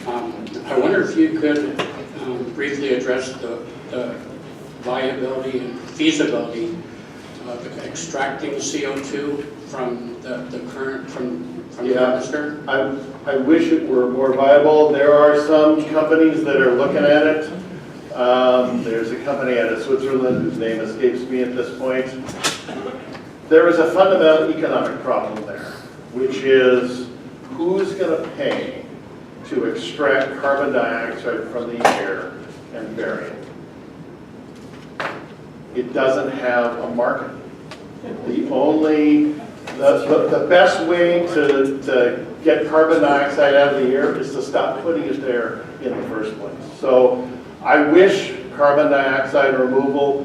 I wonder if you could briefly address the viability and feasibility of extracting CO2 from the current from the atmosphere. I wish it were more viable. There are some companies that are looking at it. There's a company out of Switzerland whose name escapes me at this point. There is a fundamental economic problem there, which is who's going to pay to extract carbon dioxide from the air and bury it? It doesn't have a market. The best way to get carbon dioxide out of the air is to stop putting it there in the first place. So I wish carbon dioxide removal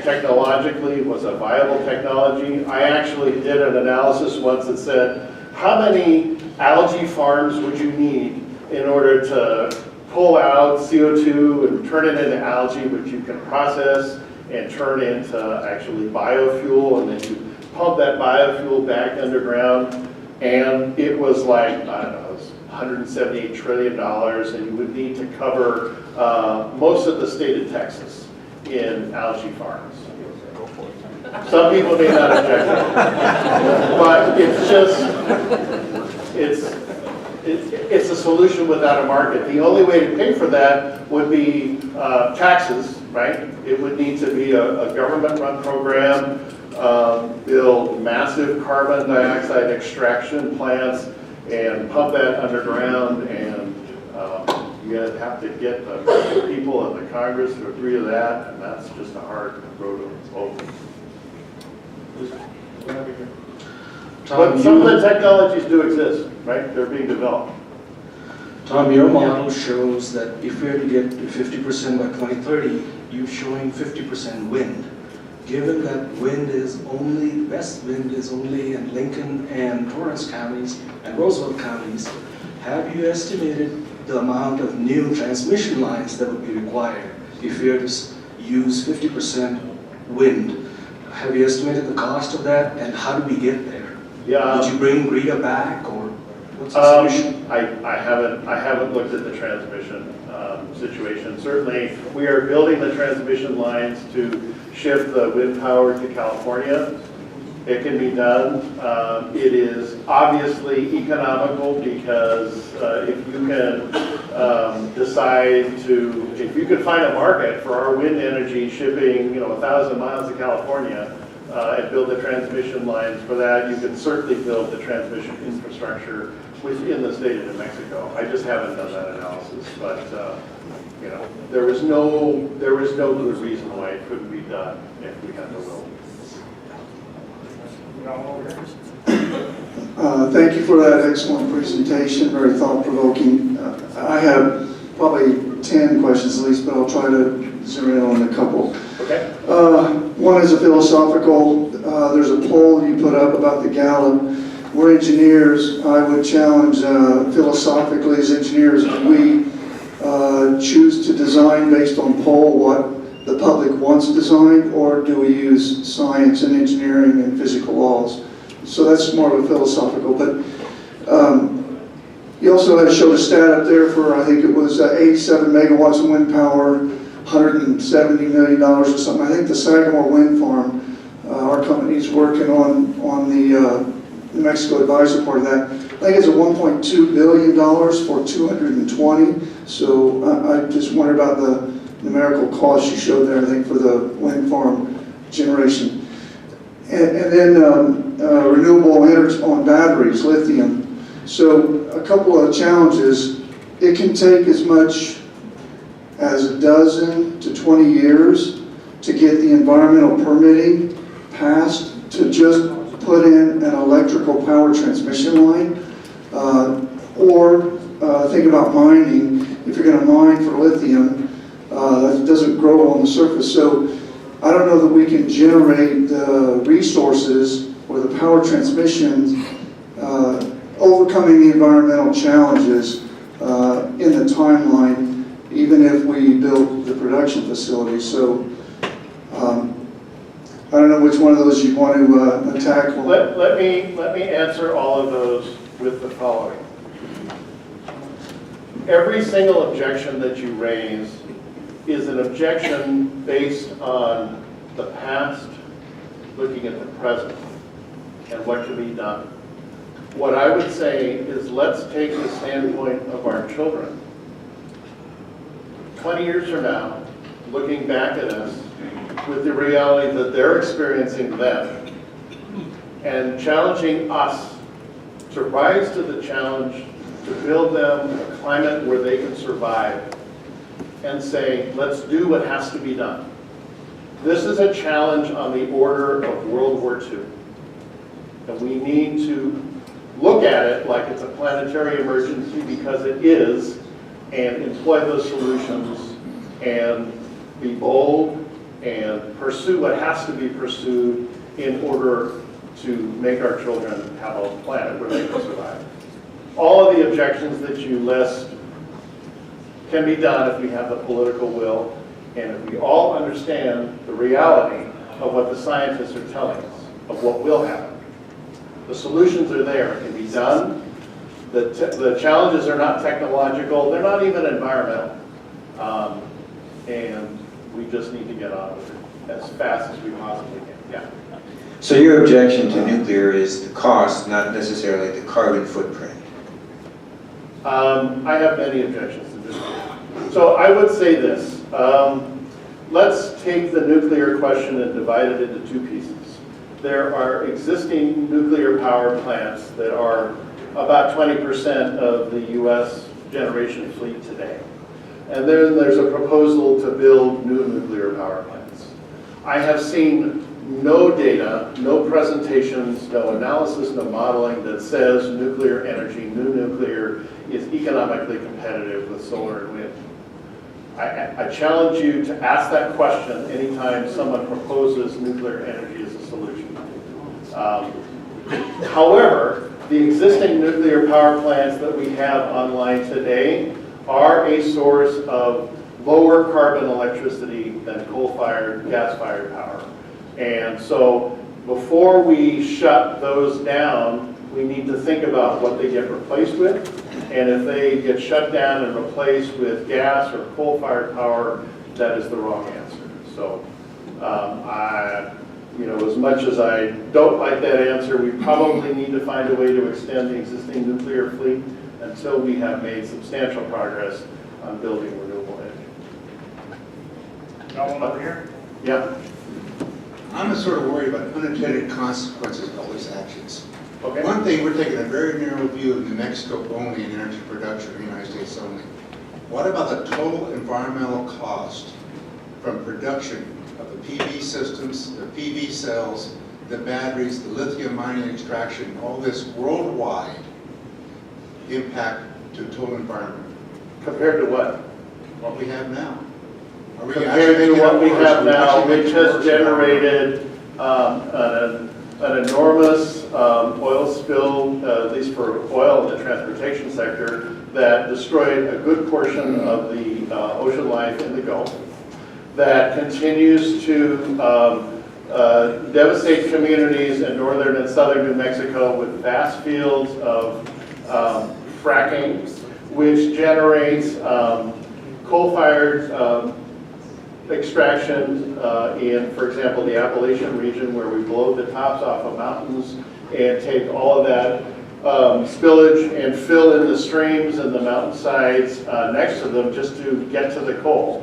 technologically was a viable technology. I actually did an analysis once that said, how many algae farms would you need in order to pull out CO2 and turn it into algae, which you can process and turn into actually biofuel, and then you pump that biofuel back underground, and it was like, I don't know, it was $178 trillion, and you would need to cover most of the state of Texas in algae farms. Some people may not object to it, but it's just, it's a solution without a market. The only way to pay for that would be taxes, right? It would need to be a government-run program, build massive carbon dioxide extraction plants, and pump that underground, and you have to get the people in the Congress to agree to that, and that's just a hard road to hoe. But some of the technologies do exist, right? They're being developed. Tom, your model shows that if we are to get to 50% by 2030, you're showing 50% wind. Given that best wind is only in Lincoln and Torrance counties and Roosevelt counties, have you estimated the amount of new transmission lines that would be required if we are to use 50% wind? Have you estimated the cost of that, and how do we get there? Yeah. Would you bring Greta back, or what's the solution? I haven't looked at the transmission situation. Certainly, we are building the transmission lines to shift the wind power to California. It can be done. It is obviously economical because if you can if you can find a market for our wind energy shipping, 1,000 miles to California and build the transmission lines for that, you can certainly build the transmission infrastructure within the state of New Mexico. I just haven't done that analysis, but there was no good reason why it couldn't be done if we had the will. Thank you for that excellent presentation, very thought-provoking. I have probably 10 questions at least, but I'll try to zero in on a couple. Okay. One is a philosophical. There's a poll you put up about the gallon. We're engineers. I would challenge philosophically as engineers, do we choose to design based on poll what the public wants designed, or do we use science and engineering and physical laws? So that's more of a philosophical, but you also had showed a stat up there for, I think it was 87 megawatts of wind power, $170 million or something. I think the Sagamore Wind Farm, our company's working on the New Mexico advisor part of that. I think it's a $1.2 billion for 220. So I just wonder about the numerical cost you showed there, I think, for the wind farm generation. And then renewable energy on batteries, lithium. So a couple of challenges. It can take as much as 12 to 20 years to get the environmental permitting passed to just put in an electrical power transmission line. Or think about mining. If you're going to mine for lithium, it doesn't grow on the surface. So I don't know that we can generate the resources or the power transmissions overcoming the environmental challenges in the timeline, even if we build the production facility. So I don't know which one of those you want to tackle. Let me answer all of those with the following. Every single objection that you raise is an objection based on the past, looking at the present, and what can be done. What I would say is, let's take the standpoint of our children. 20 years from now, looking back at us with the reality that they're experiencing then, and challenging us to rise to the challenge to build them a climate where they can survive, and say, let's do what has to be done. This is a challenge on the order of World War II. And we need to look at it like it's a planetary emergency, because it is, and employ those solutions and be bold and pursue what has to be pursued in order to make our children have a planet where they can survive. All of the objections that you list can be done if we have the political will, and if we all understand the reality of what the scientists are telling us, of what will happen. The solutions are there, it can be done. The challenges are not technological, they're not even environmental. And we just need to get on with it as fast as we possibly can. Yeah. So your objection to nuclear is the cost, not necessarily the carbon footprint? I have many objections to nuclear. So I would say this. Let's take the nuclear question and divide it into two pieces. There are existing nuclear power plants that are about 20% of the U.S. generation fleet today. And then there's a proposal to build new nuclear power plants. I have seen no data, no presentations, no analysis, no modeling that says nuclear energy, new nuclear, is economically competitive with solar and wind. I challenge you to ask that question anytime someone proposes nuclear energy as a solution. However, the existing nuclear power plants that we have online today are a source of lower carbon electricity than coal-fired, gas-fired power. And so before we shut those down, we need to think about what they get replaced with. And if they get shut down and replaced with gas or coal-fired power, that is the wrong answer. So as much as I don't like that answer, we probably need to find a way to extend the existing nuclear fleet until we have made substantial progress on building renewable energy. Got one over here? Yeah. I'm sort of worried about unintended consequences of all these actions. Okay. One thing, we're taking a very narrow view of New Mexico only and energy production in the United States only. What about the total environmental cost from production of the PV systems, the PV cells, the batteries, the lithium mining extraction, all this worldwide impact to the total environment? Compared to what? What we have now. Are we Compared to what we have now, which has worse? generated an enormous oil spill, at least for oil in the transportation sector, that destroyed a good portion of the ocean life in the Gulf. that continues to devastate communities in northern and southern New Mexico with vast fields of fracking, which generates coal-fired extraction in, for example, the Appalachian region, where we blow the tops off of mountains and take all of that spillage and fill in the streams and the mountainsides next to them just to get to the coal.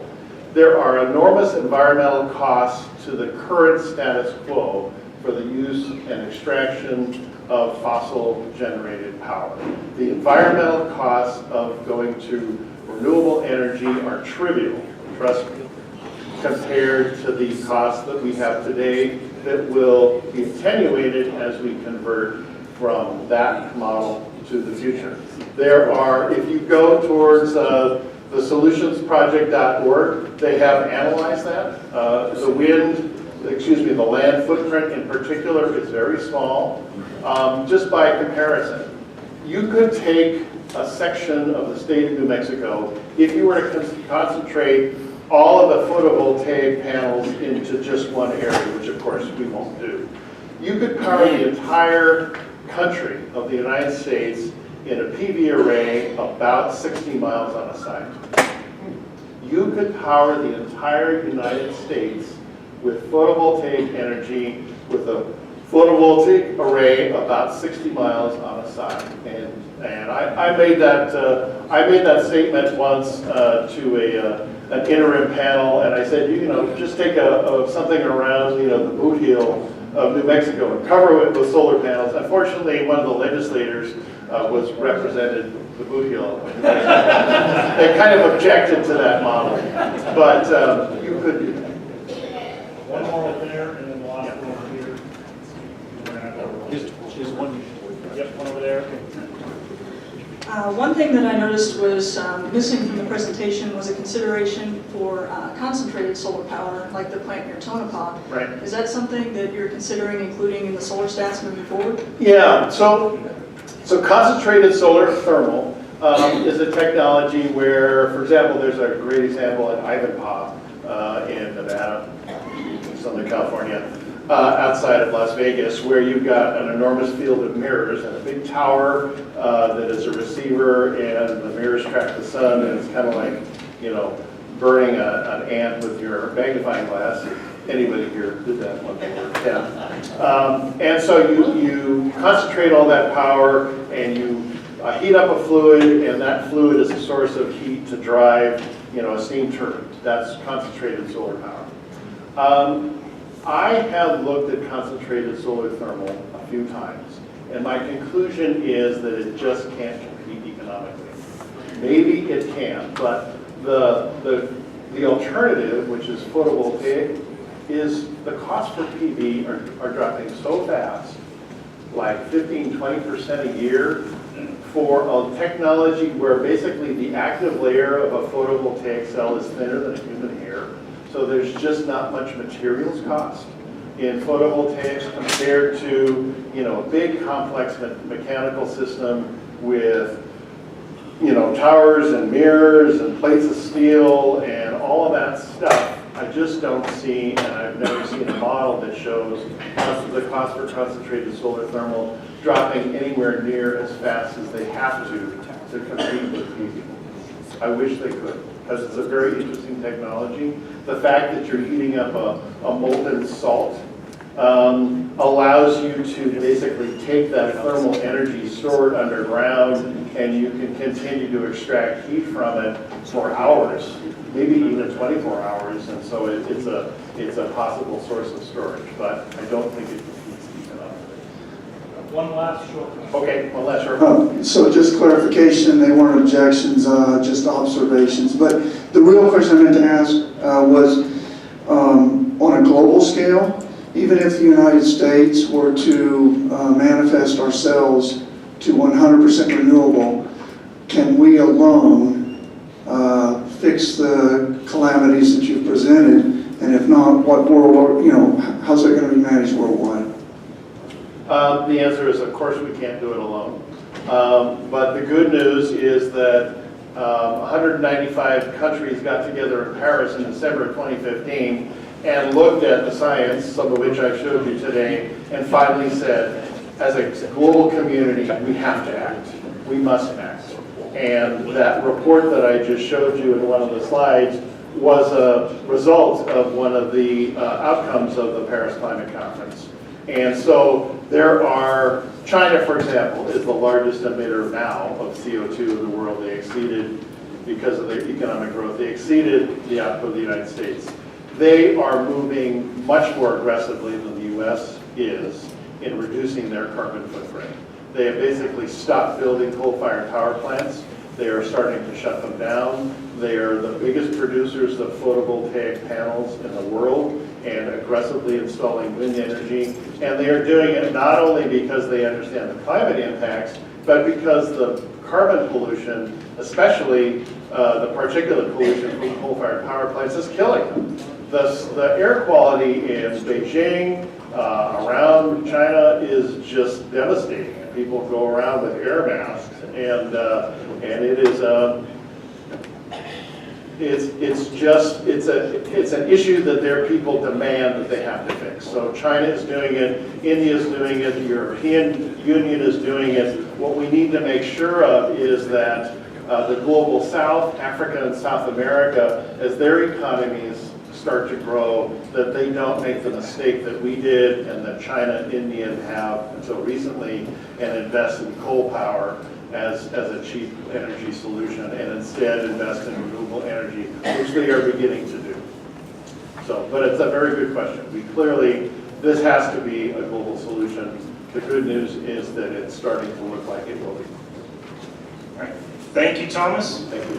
There are enormous environmental costs to the current status quo for the use and extraction of fossil-generated power. The environmental costs of going to renewable energy are trivial, trust me, compared to the costs that we have today that will be attenuated as we convert from that model to the future. There are, if you go towards the solutionsproject.org, they have analyzed that. The land footprint in particular is very small. Just by comparison, you could take a section of the state of New Mexico, if you were to concentrate all of the photovoltaic panels into just one area, which of course we won't do. You could power the entire country of the United States in a PV array about 60 miles on a side. You could power the entire United States with photovoltaic energy with a photovoltaic array about 60 miles on a side. And I made that statement once to an interim panel, and I said, just take something around the boot heel of New Mexico and cover it with solar panels. Unfortunately, one of the legislators represented the boot heel. They kind of objected to that model, but you could do that. One more over there, and then the last one over here. Is one? Yep, one over there. One thing that I noticed was missing from the presentation was a consideration for concentrated solar power, like the plant near Tonopah. Right. Is that something that you're considering including in the solar stats moving forward? Yeah, so concentrated solar thermal is a technology where, for example, there's a great example at Ivanpah in Nevada, Southern California, outside of Las Vegas, where you've got an enormous field of mirrors and a big tower that is a receiver, and the mirrors track the sun, and it's kind of like, burning an ant with your magnifying glass. Anybody here did that one before? Yeah. And so you concentrate all that power, and you heat up a fluid, and that fluid is a source of heat to drive, a steam turbine. That's concentrated solar power. I have looked at concentrated solar thermal a few times, and my conclusion is that it just can't compete economically. Maybe it can, but the alternative, which is photovoltaic, is the cost for PV are dropping so fast, like 15–20% a year, for a technology where basically the active layer of a photovoltaic cell is thinner than a human hair. So there's just not much materials cost in photovoltaics compared to, a big complex mechanical system with, towers and mirrors and plates of steel and all of that stuff. I just don't see, and I've never seen a model that shows the cost for concentrated solar thermal dropping anywhere near as fast as they have to compete with PV. I wish they could, because it's a very interesting technology. The fact that you're heating up a molten salt allows you to basically take that thermal energy stored underground, and you can continue to extract heat from it for hours, maybe even 24 hours, and so it's a possible source of storage, but I don't think it competes economically. One last short one. Okay, one last short one. So just clarification, they weren't objections, just observations. But the real question I meant to ask was, on a global scale, even if the United States were to manifest ourselves to 100% renewable, can we alone fix the calamities that you've presented? And if not, what world, how's it going to be managed worldwide? The answer is, of course, we can't do it alone. But the good news is that 195 countries got together in Paris in December of 2015 and looked at the science, some of which I showed you today, and finally said, as a global community, we have to act. We must act. And that report that I just showed you in one of the slides was a result of one of the outcomes of the Paris Climate Conference. And so there are, China, for example, is the largest emitter now of CO2 in the world. They exceeded, because of their economic growth, they exceeded the output of the United States. They are moving much more aggressively than the U.S. is in reducing their carbon footprint. They have basically stopped building coal-fired power plants. They are starting to shut them down. They are the biggest producers of photovoltaic panels in the world and aggressively installing wind energy. And they are doing it not only because they understand the climate impacts, but because the carbon pollution, especially the particulate pollution from coal-fired power plants, is killing them. The air quality in Beijing, around China, is just devastating. People go around with air masks, and it is it's an issue that their people demand that they have to fix. So China is doing it, India is doing it, the European Union is doing it. What we need to make sure of is that the global South, Africa and South America, as their economies start to grow, that they don't make the mistake that we did and that China and India have until recently, and invest in coal power as a cheap energy solution, and instead invest in renewable energy, which they are beginning to do. So, but it's a very good question. We clearly, this has to be a global solution. The good news is that it's starting to look like it will be. All right. Thank you, Thomas. Thank you.